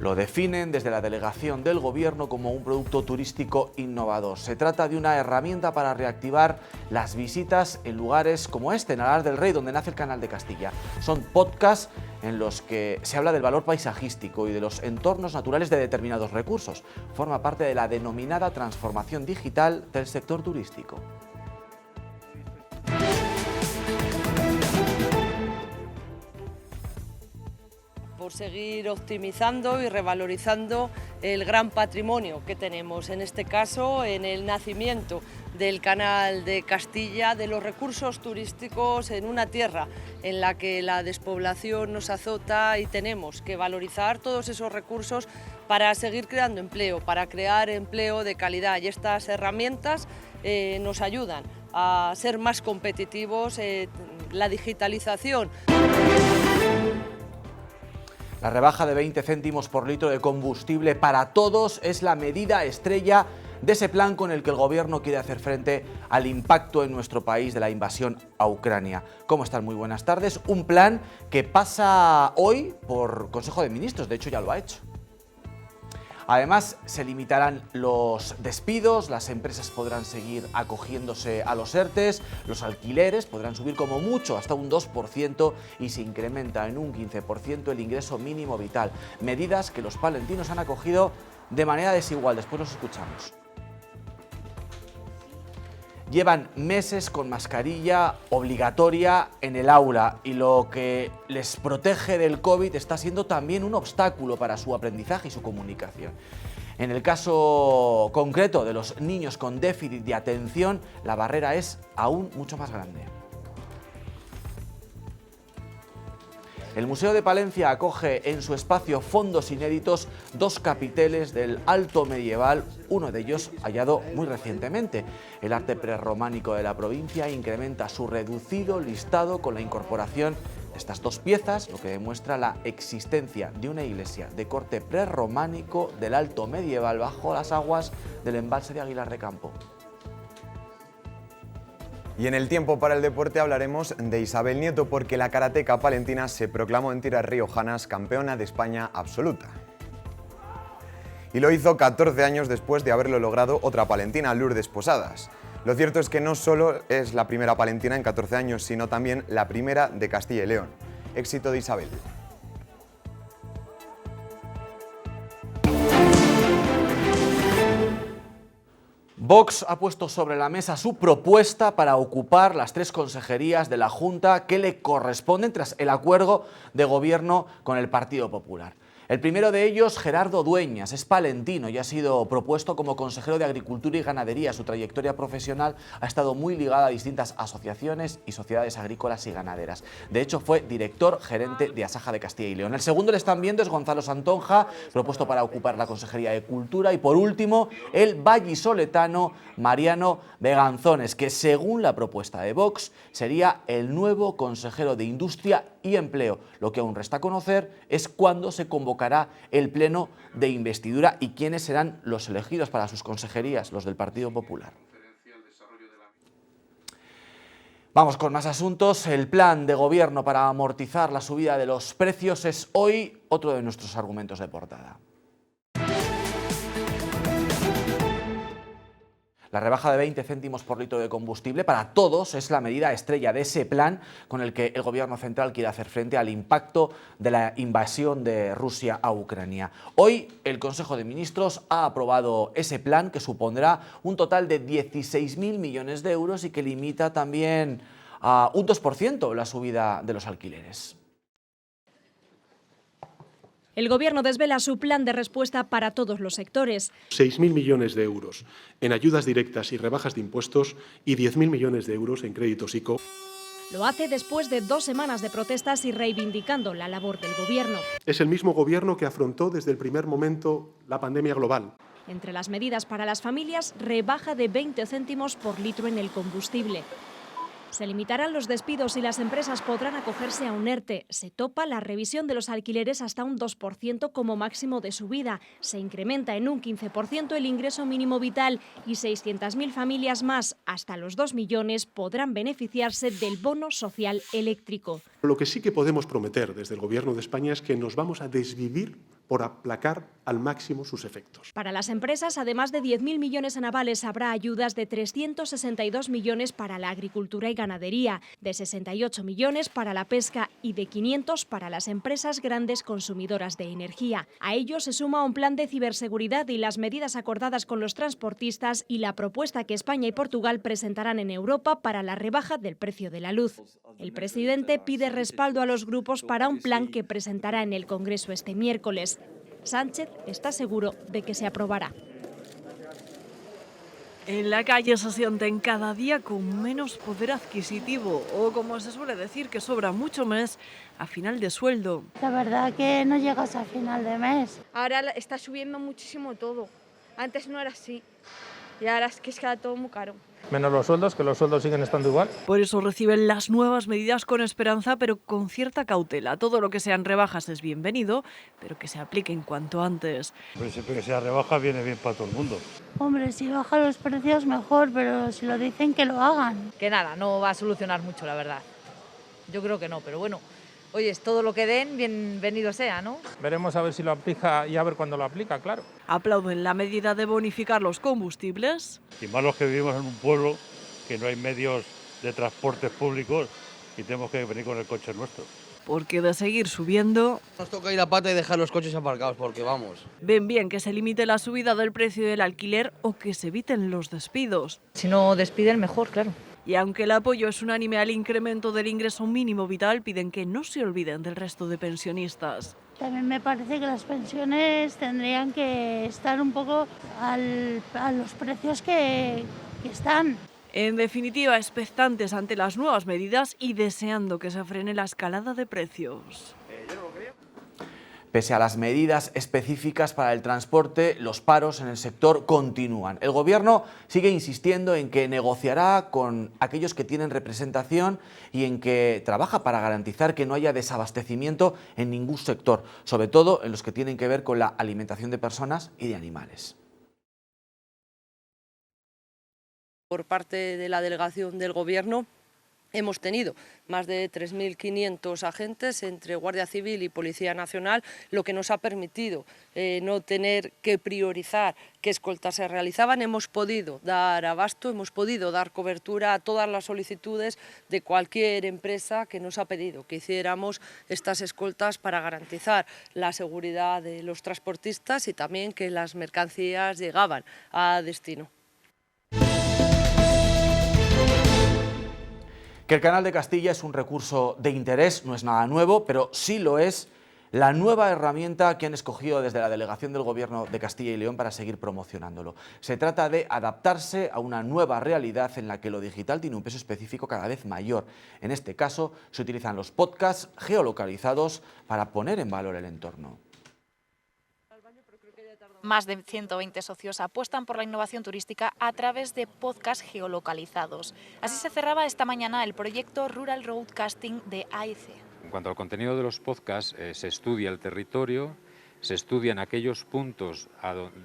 Lo definen desde la delegación del Gobierno como un producto turístico innovador. Se trata de una herramienta para reactivar las visitas en lugares como este, en Alar del Rey, donde nace el Canal de Castilla. Son podcasts en los que se habla del valor paisajístico y de los entornos naturales de determinados recursos. Forma parte de la denominada transformación digital del sector turístico. Por seguir optimizando y revalorizando el gran patrimonio que tenemos, en este caso en el nacimiento del Canal de Castilla, de los recursos turísticos en una tierra en la que la despoblación nos azota y tenemos que valorizar todos esos recursos para seguir creando empleo, para crear empleo de calidad, y estas herramientas nos ayudan a ser más competitivos. La digitalización. La rebaja de 20 céntimos por litro de combustible para todos es la medida estrella de ese plan con el que el Gobierno quiere hacer frente al impacto en nuestro país de la invasión a Ucrania. ¿Cómo están? Muy buenas tardes. Un plan que pasa hoy por Consejo de Ministros, de hecho ya lo ha hecho. Además, se limitarán los despidos, las empresas podrán seguir acogiéndose a los ERTEs, los alquileres podrán subir como mucho hasta un 2% y se incrementa en un 15% el ingreso mínimo vital. Medidas que los palentinos han acogido de manera desigual. Después los escuchamos. Llevan meses con mascarilla obligatoria en el aula y lo que les protege del COVID está siendo también un obstáculo para su aprendizaje y su comunicación. En el caso concreto de los niños con déficit de atención, la barrera es aún mucho más grande. El Museo de Palencia acoge en su espacio fondos inéditos 2 capiteles del alto medieval, uno de ellos hallado muy recientemente. El arte prerrománico de la provincia incrementa su reducido listado con la incorporación de estas 2 piezas, lo que demuestra la existencia de una iglesia de corte prerrománico del alto medieval bajo las aguas del embalse de Aguilar de Campo. Y en el tiempo para el deporte hablaremos de Isabel Nieto, porque la karateca palentina se proclamó en tiras riojanas campeona de España absoluta. Y lo hizo 14 años después de haberlo logrado otra palentina, Lourdes Posadas. Lo cierto es que no solo es la primera palentina en 14 años, sino también la primera de Castilla y León. Éxito de Isabel. Vox ha puesto sobre la mesa su propuesta para ocupar las 3 consejerías de la Junta que le corresponden tras el acuerdo de gobierno con el Partido Popular. El primero de ellos, Gerardo Dueñas, es palentino y ha sido propuesto como consejero de Agricultura y Ganadería. Su trayectoria profesional ha estado muy ligada a distintas asociaciones y sociedades agrícolas y ganaderas. De hecho, fue director gerente de Asaja de Castilla y León. El segundo le están viendo es Gonzalo Santonja, propuesto para ocupar la Consejería de Cultura. Y por último, el vallisoletano Mariano Beganzones, que según la propuesta de Vox sería el nuevo consejero de Industria y Empleo. Lo que aún resta conocer es cuándo se convocará el pleno de investidura y quiénes serán los elegidos para sus consejerías, los del Partido Popular. Vamos con más asuntos. El plan de gobierno para amortizar la subida de los precios es hoy otro de nuestros argumentos de portada. La rebaja de 20 céntimos por litro de combustible para todos es la medida estrella de ese plan con el que el Gobierno central quiere hacer frente al impacto de la invasión de Rusia a Ucrania. Hoy el Consejo de Ministros ha aprobado ese plan que supondrá un total de 16.000 millones de euros y que limita también a un 2% la subida de los alquileres. El Gobierno desvela su plan de respuesta para todos los sectores. 6.000 millones de euros en ayudas directas y rebajas de impuestos y 10.000 millones de euros en créditos ICO. Lo hace después de 2 semanas de protestas y reivindicando la labor del Gobierno. Es el mismo Gobierno que afrontó desde el primer momento la pandemia global. Entre las medidas para las familias, rebaja de 20 céntimos por litro en el combustible. Se limitarán los despidos y las empresas podrán acogerse a un ERTE. Se topa la revisión de los alquileres hasta un 2% como máximo de subida. Se incrementa en un 15% el ingreso mínimo vital y 600.000 familias más, hasta los 2 millones, podrán beneficiarse del bono social eléctrico. Lo que sí que podemos prometer desde el Gobierno de España es que nos vamos a desvivir por aplacar al máximo sus efectos. Para las empresas, además de 10.000 millones en avales, habrá ayudas de 362 millones para la agricultura y ganadería, de 68 millones para la pesca y de 500 para las empresas grandes consumidoras de energía. A ello se suma un plan de ciberseguridad y las medidas acordadas con los transportistas y la propuesta que España y Portugal presentarán en Europa para la rebaja del precio de la luz. El presidente pide respaldo a los grupos para un plan que presentará en el Congreso este miércoles. Sánchez está seguro de que se aprobará. En la calle se sienten cada día con menos poder adquisitivo o, como se suele decir, que sobra mucho más a final de sueldo. La verdad que no llegas a final de mes. Ahora está subiendo muchísimo todo. Antes no era así. Y ahora es que está todo muy caro. Menos los sueldos, que los sueldos siguen estando igual. Por eso reciben las nuevas medidas con esperanza, pero con cierta cautela. Todo lo que sean rebajas es bienvenido, pero que se apliquen cuanto antes. Pues siempre que sea rebaja viene bien para todo el mundo. Hombre, si bajan los precios mejor, pero si lo dicen que lo hagan. Que nada, no va a solucionar mucho, la verdad. Yo creo que no, pero bueno. Oye, es todo lo que den, bienvenido sea, ¿no? Veremos a ver si lo aplica y a ver cuándo lo aplica, claro. Aplauden la medida de bonificar los combustibles. Y más los que vivimos en un pueblo que no hay medios de transportes públicos y tenemos que venir con el coche nuestro. Porque de seguir subiendo, nos toca ir a pata y dejar los coches aparcados, porque vamos. Ven bien que se limite la subida del precio del alquiler o que se eviten los despidos. Si no despiden, mejor, claro. Y aunque el apoyo es unánime al incremento del ingreso mínimo vital, piden que no se olviden del resto de pensionistas. También me parece que las pensiones tendrían que estar un poco a los precios que están. En definitiva, expectantes ante las nuevas medidas y deseando que se frene la escalada de precios. Pese a las medidas específicas para el transporte, los paros en el sector continúan. El Gobierno sigue insistiendo en que negociará con aquellos que tienen representación y en que trabaja para garantizar que no haya desabastecimiento en ningún sector, sobre todo en los que tienen que ver con la alimentación de personas y de animales. Por parte de la delegación del Gobierno hemos tenido más de 3.500 agentes entre Guardia Civil y Policía Nacional, lo que nos ha permitido no tener que priorizar qué escoltas se realizaban. Hemos podido dar abasto, hemos podido dar cobertura a todas las solicitudes de cualquier empresa que nos ha pedido que hiciéramos estas escoltas para garantizar la seguridad de los transportistas y también que las mercancías llegaban a destino. Que el Canal de Castilla es un recurso de interés no es nada nuevo, pero sí lo es la nueva herramienta que han escogido desde la Delegación del Gobierno de Castilla y León para seguir promocionándolo. Se trata de adaptarse a una nueva realidad en la que lo digital tiene un peso específico cada vez mayor. En este caso, se utilizan los podcasts geolocalizados para poner en valor el entorno. Más de 120 socios apuestan por la innovación turística a través de podcasts geolocalizados. Así se cerraba esta mañana el proyecto Rural Roadcasting de AEC. En cuanto al contenido de los podcasts, se estudia el territorio, se estudian aquellos puntos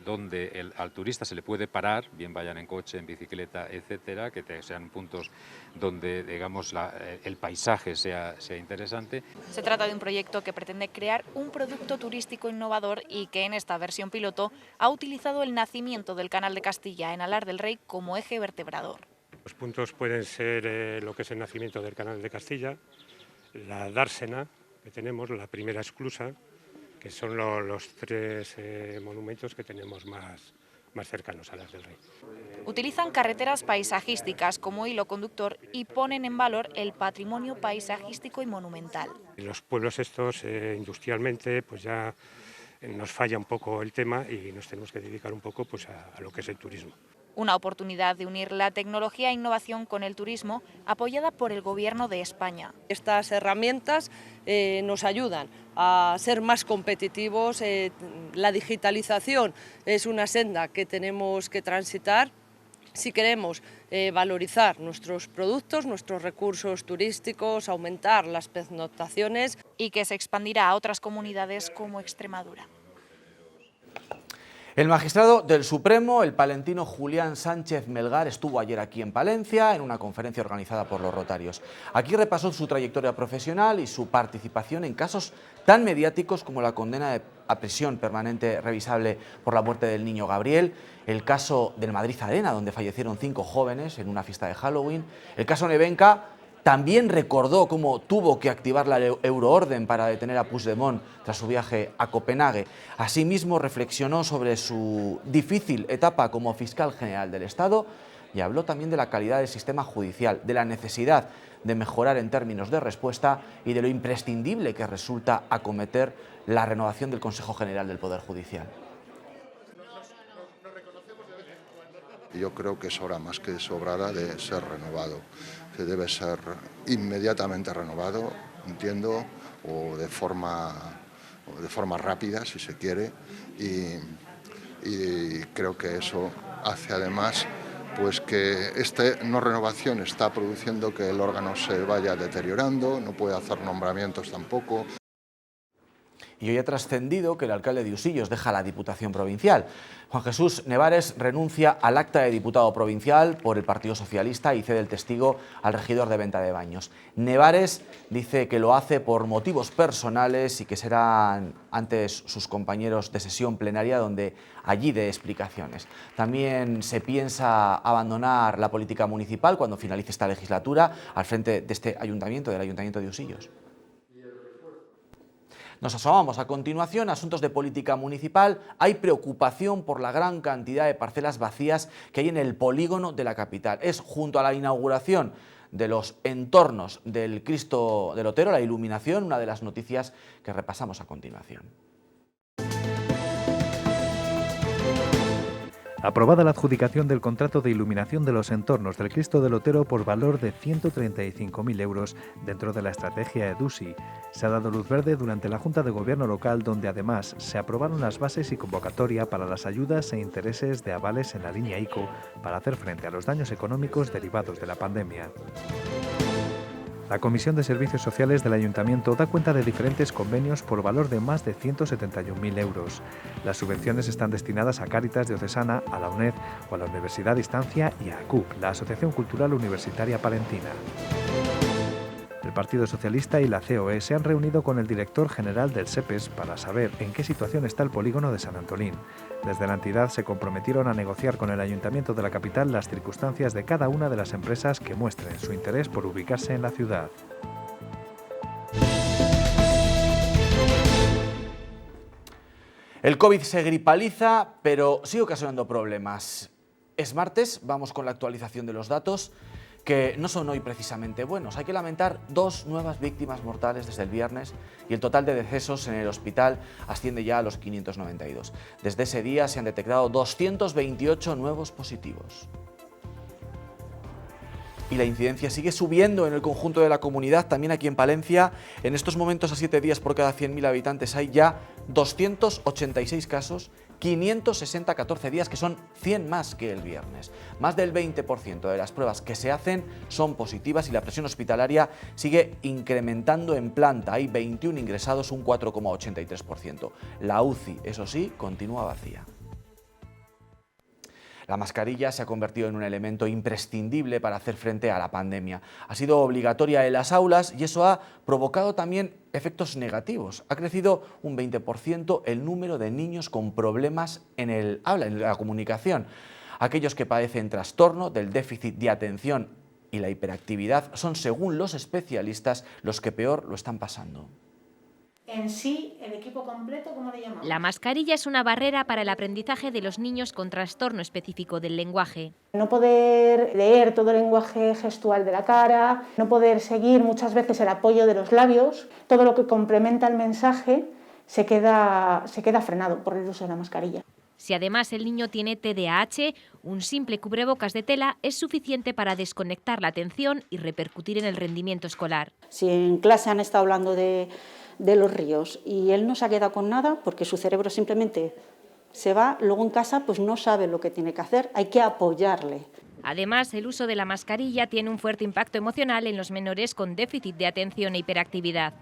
donde al turista se le puede parar, bien vayan en coche, en bicicleta, etcétera, que sean puntos donde, digamos, el paisaje sea interesante. Se trata de un proyecto que pretende crear un producto turístico innovador y que en esta versión piloto ha utilizado el nacimiento del Canal de Castilla en Alar del Rey como eje vertebrador. Los puntos pueden ser lo que es el nacimiento del Canal de Castilla, la dársena que tenemos, la primera esclusa, que son los tres monumentos que tenemos más cercanos a las del Rey. Utilizan carreteras paisajísticas como hilo conductor y ponen en valor el patrimonio paisajístico y monumental. En los pueblos estos, industrialmente, pues ya nos falla un poco el tema y nos tenemos que dedicar un poco pues, a lo que es el turismo. Una oportunidad de unir la tecnología e innovación con el turismo, apoyada por el Gobierno de España. Estas herramientas nos ayudan a ser más competitivos. La digitalización es una senda que tenemos que transitar si queremos valorizar nuestros productos, nuestros recursos turísticos, aumentar las pernoctaciones. Y que se expandirá a otras comunidades como Extremadura. El magistrado del Supremo, el palentino Julián Sánchez Melgar, estuvo ayer aquí en Palencia en una conferencia organizada por los Rotarios. Aquí repasó su trayectoria profesional y su participación en casos tan mediáticos como la condena a prisión permanente revisable por la muerte del niño Gabriel, el caso del Madrid Arena, donde fallecieron 5 jóvenes en una fiesta de Halloween, el caso Nevenka. También recordó cómo tuvo que activar la euroorden para detener a Puigdemont tras su viaje a Copenhague. Asimismo, reflexionó sobre su difícil etapa como fiscal general del Estado y habló también de la calidad del sistema judicial, de la necesidad de mejorar en términos de respuesta y de lo imprescindible que resulta acometer la renovación del Consejo General del Poder Judicial. Yo creo que es hora más que sobrada de ser renovado, que debe ser inmediatamente renovado, entiendo, o de forma rápida, si se quiere, y creo que eso hace además pues que esta no renovación está produciendo que el órgano se vaya deteriorando, no puede hacer nombramientos tampoco. Y hoy ha trascendido que el alcalde de Usillos deja la Diputación Provincial. Juan Jesús Nevares renuncia al acta de diputado provincial por el Partido Socialista y cede el testigo al regidor de Venta de Baños. Nevares dice que lo hace por motivos personales y que serán antes sus compañeros de sesión plenaria donde allí dé explicaciones. También se piensa abandonar la política municipal cuando finalice esta legislatura al frente de este ayuntamiento, del Ayuntamiento de Usillos. Nos asomamos a continuación a asuntos de política municipal. Hay preocupación por la gran cantidad de parcelas vacías que hay en el polígono de la capital. Es junto a la inauguración de los entornos del Cristo del Otero, la iluminación, una de las noticias que repasamos a continuación. Aprobada la adjudicación del contrato de iluminación de los entornos del Cristo del Otero por valor de 135.000 euros dentro de la estrategia EDUSI. Se ha dado luz verde durante la Junta de Gobierno local, donde además se aprobaron las bases y convocatoria para las ayudas e intereses de avales en la línea ICO para hacer frente a los daños económicos derivados de la pandemia. La Comisión de Servicios Sociales del Ayuntamiento da cuenta de diferentes convenios por valor de más de 171.000 euros. Las subvenciones están destinadas a Cáritas Diocesana, a la UNED o a la Universidad Distancia y a ACUP, la Asociación Cultural Universitaria Palentina. El Partido Socialista y la COE se han reunido con el director general del SEPES para saber en qué situación está el polígono de San Antolín. Desde la entidad se comprometieron a negociar con el Ayuntamiento de la capital las circunstancias de cada una de las empresas que muestren su interés por ubicarse en la ciudad. El COVID se gripaliza, pero sigue ocasionando problemas. Es martes, vamos con la actualización de los datos, que no son hoy precisamente buenos. Hay que lamentar 2 nuevas víctimas mortales desde el viernes y el total de decesos en el hospital asciende ya a los 592. Desde ese día se han detectado 228 nuevos positivos. Y la incidencia sigue subiendo en el conjunto de la comunidad, también aquí en Palencia. En estos momentos, a 7 días por cada 100.000 habitantes, hay ya 286 casos, 560 14 días, que son 100 más que el viernes. Más del 20% de las pruebas que se hacen son positivas y la presión hospitalaria sigue incrementando en planta. Hay 21 ingresados, un 4,83%. La UCI, eso sí, continúa vacía. La mascarilla se ha convertido en un elemento imprescindible para hacer frente a la pandemia. Ha sido obligatoria en las aulas y eso ha provocado también efectos negativos. Ha crecido un 20% el número de niños con problemas en el habla, en la comunicación. Aquellos que padecen trastorno del déficit de atención y la hiperactividad son, según los especialistas, los que peor lo están pasando. En sí, el equipo completo, ¿cómo le llamamos? La mascarilla es una barrera para el aprendizaje de los niños con trastorno específico del lenguaje. No poder leer todo el lenguaje gestual de la cara, no poder seguir muchas veces el apoyo de los labios, todo lo que complementa el mensaje se queda frenado por el uso de la mascarilla. Si además el niño tiene TDAH, un simple cubrebocas de tela es suficiente para desconectar la atención y repercutir en el rendimiento escolar. Si en clase han estado hablando de los ríos y él no se ha quedado con nada porque su cerebro simplemente se va, luego en casa pues no sabe lo que tiene que hacer, hay que apoyarle. Además, el uso de la mascarilla tiene un fuerte impacto emocional en los menores con déficit de atención e hiperactividad.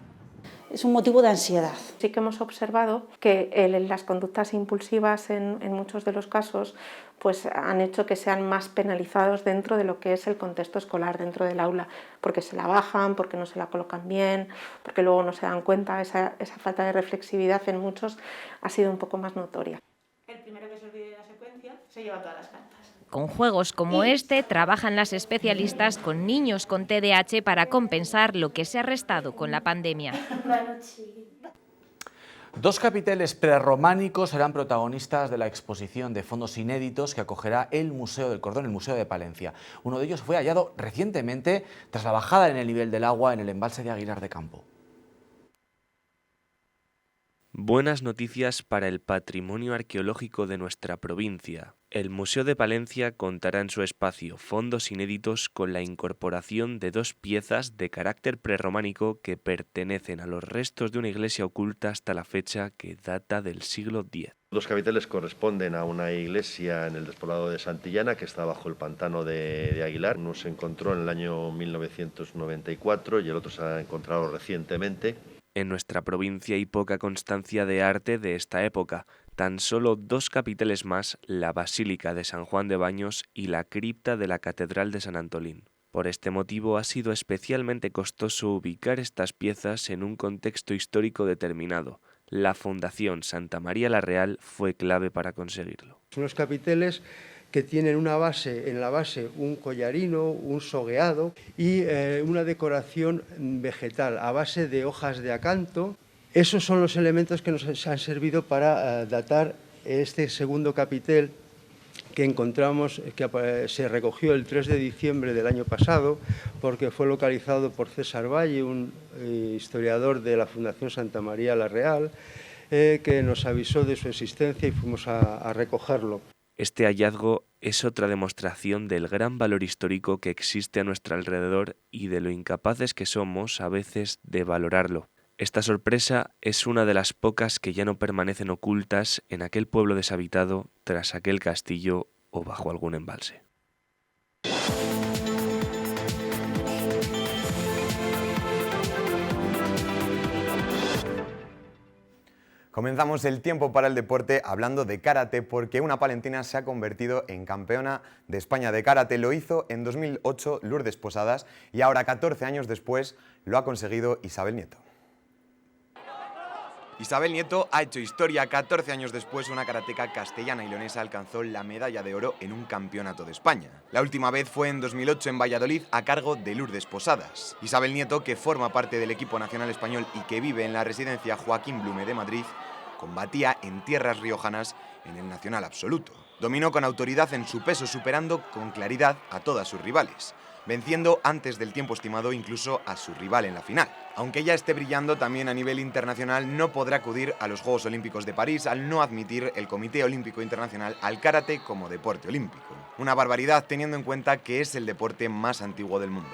es un motivo de ansiedad. Sí que hemos observado que las conductas impulsivas en muchos de los casos pues han hecho que sean más penalizados dentro de lo que es el contexto escolar, dentro del aula, porque se la bajan, porque no se la colocan bien, porque luego no se dan cuenta. Esa falta de reflexividad en muchos ha sido un poco más notoria. El primero que se olvide de la secuencia se lleva todas las cartas. Con juegos como este, trabajan las especialistas con niños con TDAH para compensar lo que se ha restado con la pandemia. Dos capiteles prerrománicos serán protagonistas de la exposición de fondos inéditos que acogerá el Museo del Cordón, el Museo de Palencia. Uno de ellos fue hallado recientemente tras la bajada en el nivel del agua en el embalse de Aguilar de Campo. Buenas noticias para el patrimonio arqueológico de nuestra provincia. El Museo de Palencia contará en su espacio fondos inéditos con la incorporación de dos piezas de carácter prerrománico que pertenecen a los restos de una iglesia oculta hasta la fecha que data del siglo X. Los capiteles corresponden a una iglesia en el despoblado de Santillana que está bajo el pantano de Aguilar. Uno se encontró en el año 1994 y el otro se ha encontrado recientemente. En nuestra provincia hay poca constancia de arte de esta época. Tan solo dos capiteles más, la Basílica de San Juan de Baños y la cripta de la Catedral de San Antolín. Por este motivo ha sido especialmente costoso ubicar estas piezas en un contexto histórico determinado. La Fundación Santa María la Real fue clave para conseguirlo. Son los capiteles que tienen en la base un collarino, un sogueado y una decoración vegetal a base de hojas de acanto. Esos son los elementos que nos han servido para datar este segundo capitel que encontramos, que se recogió el 3 de diciembre del año pasado, porque fue localizado por César Valle, un historiador de la Fundación Santa María la Real, que nos avisó de su existencia y fuimos a recogerlo. Este hallazgo es otra demostración del gran valor histórico que existe a nuestro alrededor y de lo incapaces que somos a veces de valorarlo. Esta sorpresa es una de las pocas que ya no permanecen ocultas en aquel pueblo deshabitado tras aquel castillo o bajo algún embalse. Comenzamos el tiempo para el deporte hablando de karate porque una palentina se ha convertido en campeona de España de karate. Lo hizo en 2008 Lourdes Posadas y ahora 14 años después lo ha conseguido Isabel Nieto. Isabel Nieto ha hecho historia. 14 años después, una karateca castellana y leonesa alcanzó la medalla de oro en un campeonato de España. La última vez fue en 2008 en Valladolid a cargo de Lourdes Posadas. Isabel Nieto, que forma parte del equipo nacional español y que vive en la residencia Joaquín Blume de Madrid, combatía en tierras riojanas en el nacional absoluto. Dominó con autoridad en su peso, superando con claridad a todas sus rivales, venciendo antes del tiempo estimado incluso a su rival en la final. Aunque ella esté brillando también a nivel internacional, no podrá acudir a los Juegos Olímpicos de París al no admitir el Comité Olímpico Internacional al karate como deporte olímpico. Una barbaridad teniendo en cuenta que es el deporte más antiguo del mundo.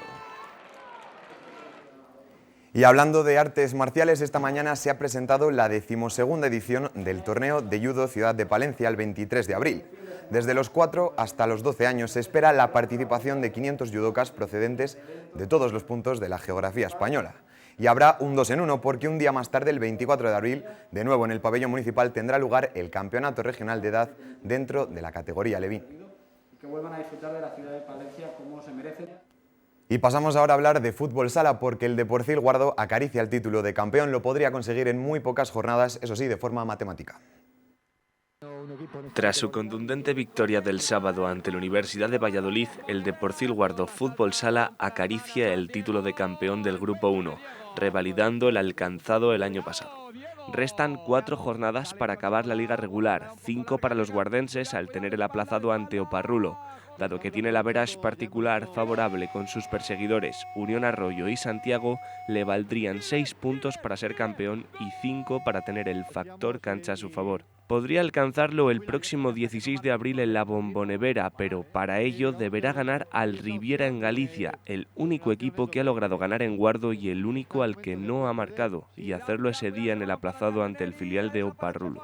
Y hablando de artes marciales, esta mañana se ha presentado la 12ª edición del torneo de judo Ciudad de Palencia el 23 de abril. Desde los 4 hasta los 12 años se espera la participación de 500 judocas procedentes de todos los puntos de la geografía española. Y habrá un 2 en 1 porque un día más tarde, el 24 de abril, de nuevo en el pabellón municipal tendrá lugar el campeonato regional de edad dentro de la categoría Levín. Que vuelvan a disfrutar de la ciudad de Palencia como se merecen. Y pasamos ahora a hablar de fútbol sala porque el Deporcil Guardo acaricia el título de campeón. Lo podría conseguir en muy pocas jornadas, eso sí, de forma matemática. Tras su contundente victoria del sábado ante la Universidad de Valladolid, el Deporcil Guardo Fútbol Sala acaricia el título de campeón del Grupo 1, revalidando el alcanzado el año pasado. Restan 4 jornadas para acabar la liga regular, 5 para los guardenses al tener el aplazado ante Oparrulo. Dado que tiene el average particular favorable con sus perseguidores Unión Arroyo y Santiago, le valdrían 6 puntos para ser campeón y 5 para tener el factor cancha a su favor. Podría alcanzarlo el próximo 16 de abril en la Bombonera, pero para ello deberá ganar al Riviera en Galicia, el único equipo que ha logrado ganar en Guardo y el único al que no ha marcado, y hacerlo ese día en el aplazado ante el filial de Oparrulo.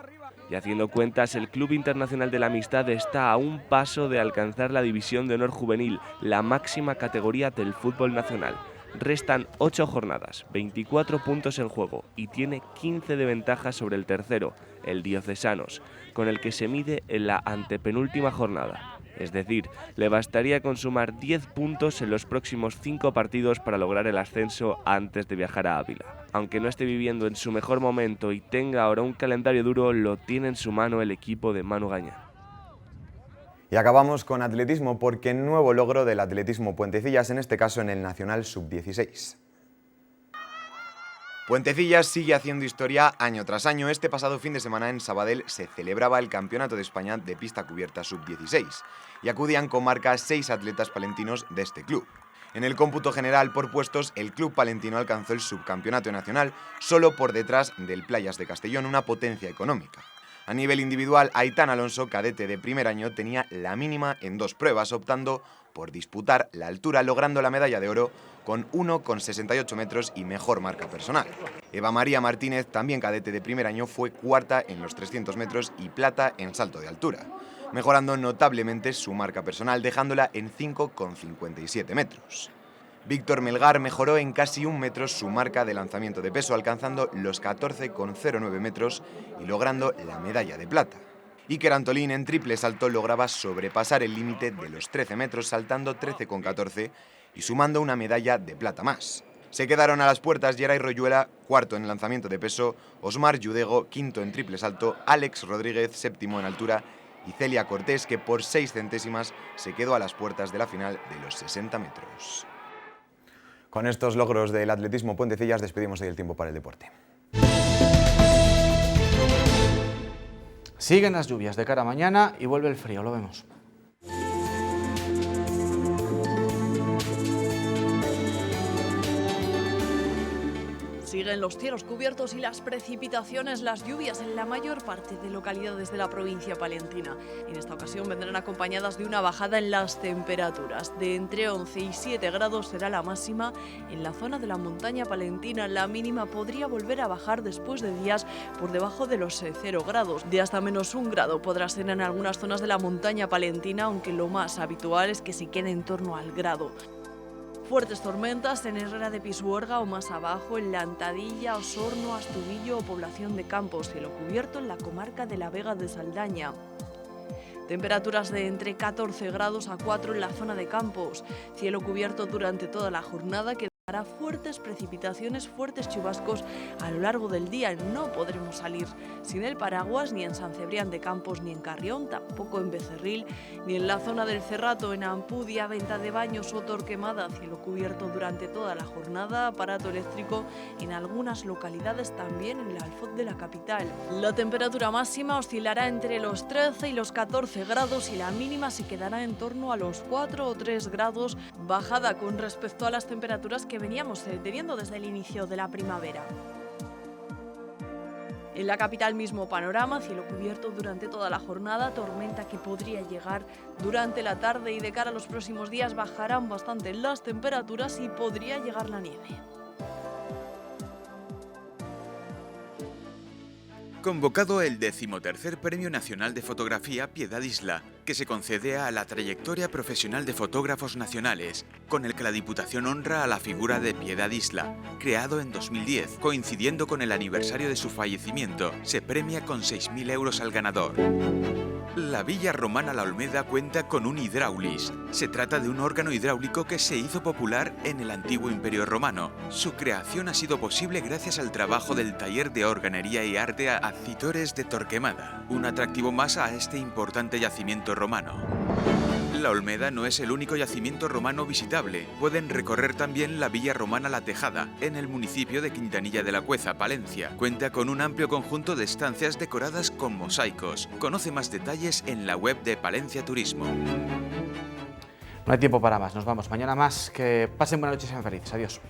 Y haciendo cuentas, el Club Internacional de la Amistad está a un paso de alcanzar la División de Honor Juvenil, la máxima categoría del fútbol nacional. Restan 8 jornadas, 24 puntos en juego y tiene 15 de ventaja sobre el tercero, el Diocesanos, con el que se mide en la antepenúltima jornada. Es decir, le bastaría con sumar 10 puntos en los próximos 5 partidos para lograr el ascenso antes de viajar a Ávila. Aunque no esté viviendo en su mejor momento y tenga ahora un calendario duro, lo tiene en su mano el equipo de Manu Gañán. Y acabamos con atletismo, porque nuevo logro del Atletismo Puentecillas, en este caso en el Nacional Sub-16. Puentecillas sigue haciendo historia año tras año. Este pasado fin de semana en Sabadell se celebraba el Campeonato de España de Pista Cubierta Sub-16 y acudían con marca 6 atletas palentinos de este club. En el cómputo general por puestos, el club palentino alcanzó el subcampeonato nacional solo por detrás del Playas de Castellón, una potencia económica. A nivel individual, Aitán Alonso, cadete de primer año, tenía la mínima en 2 pruebas, optando por disputar la altura, logrando la medalla de oro con 1,68 metros y mejor marca personal. Eva María Martínez, también cadete de primer año, fue cuarta en los 300 metros y plata en salto de altura, mejorando notablemente su marca personal, dejándola en 5,57 metros. Víctor Melgar mejoró en casi 1 metro su marca de lanzamiento de peso, alcanzando los 14,09 metros y logrando la medalla de plata. Iker Antolín en triple salto lograba sobrepasar el límite de los 13 metros, saltando 13,14 y sumando una medalla de plata más. Se quedaron a las puertas Geray Royuela, cuarto en lanzamiento de peso, Osmar Yudego, quinto en triple salto, Alex Rodríguez, séptimo en altura, y Celia Cortés, que por 6 centésimas se quedó a las puertas de la final de los 60 metros. Con estos logros del Atletismo Puentecillas despedimos hoy el tiempo para el deporte. Siguen las lluvias de cara a mañana y vuelve el frío, lo vemos. Siguen los cielos cubiertos y las precipitaciones, las lluvias en la mayor parte de localidades de la provincia palentina. En esta ocasión vendrán acompañadas de una bajada en las temperaturas. De entre 11 y 7 grados será la máxima en la zona de la montaña palentina. La mínima podría volver a bajar después de días por debajo de los 0 grados. De hasta menos 1 grado podrá ser en algunas zonas de la montaña palentina, aunque lo más habitual es que se quede en torno al grado. Fuertes tormentas en Herrera de Pisuerga o más abajo, en La Antadilla, Osorno, Astudillo o Población de Campos, cielo cubierto en la comarca de la Vega de Saldaña. Temperaturas de entre 14 grados a 4 en la zona de Campos, cielo cubierto durante toda la jornada que dará fuertes precipitaciones, fuertes chubascos a lo largo del día. No podremos salir sin el paraguas ni en San Cebrián de Campos ni en Carrión, tampoco en Becerril, ni en la zona del Cerrato, en Ampudia, Venta de Baños o Torquemada, cielo cubierto durante toda la jornada, aparato eléctrico en algunas localidades, también en el Alfoz de la capital. La temperatura máxima oscilará entre los 13 y los 14 grados y la mínima se quedará en torno a los 4 o 3 grados, bajada con respecto a las temperaturas que veníamos teniendo desde el inicio de la primavera. En la capital mismo panorama, cielo cubierto durante toda la jornada, tormenta que podría llegar durante la tarde y de cara a los próximos días bajarán bastante las temperaturas y podría llegar la nieve. Convocado el 13º Premio Nacional de Fotografía Piedad Isla, que se concede a la trayectoria profesional de fotógrafos nacionales, con el que la Diputación honra a la figura de Piedad Isla, creado en 2010, coincidiendo con el aniversario de su fallecimiento. Se premia con 6.000 euros al ganador. La Villa Romana La Olmeda cuenta con un hidráulis. Se trata de un órgano hidráulico que se hizo popular en el antiguo Imperio Romano. Su creación ha sido posible gracias al trabajo del taller de organería y arte Acitores de Torquemada, un atractivo más a este importante yacimiento romano. La Olmeda no es el único yacimiento romano visitable. Pueden recorrer también la Villa Romana La Tejada, en el municipio de Quintanilla de la Cueza, Palencia. Cuenta con un amplio conjunto de estancias decoradas con mosaicos. Conoce más detalles en la web de Palencia Turismo. No hay tiempo para más, nos vamos. Mañana más. Que pasen buenas noches y sean felices. Adiós.